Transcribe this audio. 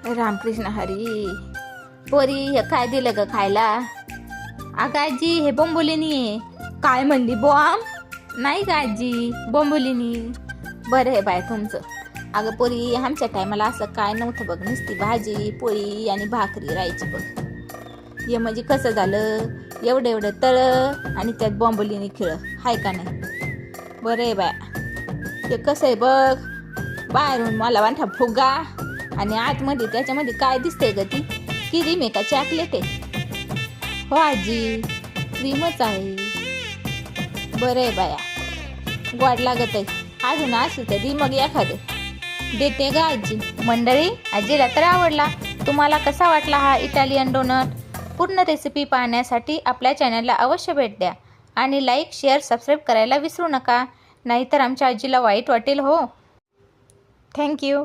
रामकृष्ण हरी. पोरी हे काय दिलं ग खायला? अगं आजी हे बोंबोलिनी आहे. काय म्हणली बॉम्ब? नाही का आजी, बोंबोलिनी. बरं आहे बाय तुमचं. अगं पोरी आमच्या टायमाला असं काय नव्हतं बघ, नुसती भाजी पोळी आणि भाकरी राहायची बघ. हे म्हणजे कसं झालं, एवढं एवढं तळ आणि त्यात बोंबोलिनी खिळं, हाय का नाही? बरं आहे बाय. ते कसं आहे बघ, बाहेरून मला वाटा फुगा आणि आतमध्ये त्याच्यामध्ये काय दिसतंय ग? ती क्रीम आहे का चॉकलेट आहे? हो आजी, क्रीमच आहे. बरं आहे बाया, गोड लागत आहे. अजून असू तर दी मग एखादं देते ग आजी. मंडळी, आजीला तर आवडला. तुम्हाला कसा वाटला हा इटालियन डोनट? पूर्ण रेसिपी पाहण्यासाठी आपल्या चॅनलला अवश्य भेट द्या आणि लाईक शेअर सबस्क्राईब करायला विसरू नका, नाहीतर आमच्या आजीला वाईट वाटेल हो. थँक्यू.